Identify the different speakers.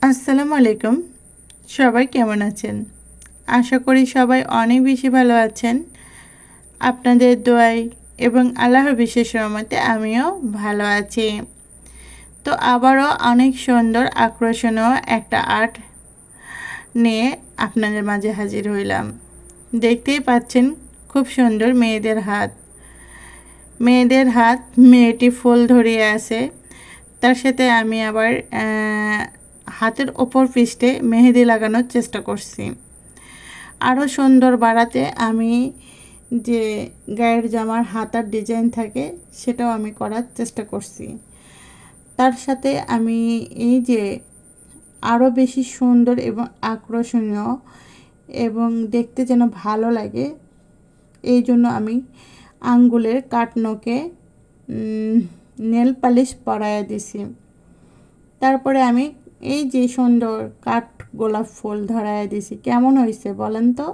Speaker 1: আসসালামু আলাইকুম। সবাই কেমন আছেন? আশা করি সবাই অনেক বেশি ভালো আছেন। আপনাদের দোয়ায় এবং আল্লাহর বিশেষ রহমতে আমিও ভালো আছি। তো আবারও অনেক সুন্দর আকর্ষণীয় একটা আর্ট নিয়ে আপনাদের মাঝে হাজির হইলাম। দেখতেই পাচ্ছেন খুব সুন্দর মেয়েদের হাত মেয়েটি ফুল ধরিয়ে আছে। তার সাথে আমি আবার হাতের ওপর পৃষ্ঠে মেহেদি লাগানোর চেষ্টা করছি। আরও সুন্দর বাড়াতে আমি যে গায়ের জামার হাতার ডিজাইন থাকে সেটাও আমি করার চেষ্টা করছি। তার সাথে আমি এই যে আরও বেশি সুন্দর এবং আকর্ষণীয় এবং দেখতে যেন ভালো লাগে এই জন্য আমি আঙ্গুলের কাটনকে নেল পালিশ পরাইয়া দিছি। তারপরে আমি এই যে সুন্দর কাঠ গোলাপ ফুল ধরাইয়া দিছি। কেমন হয়েছে বলেন তো?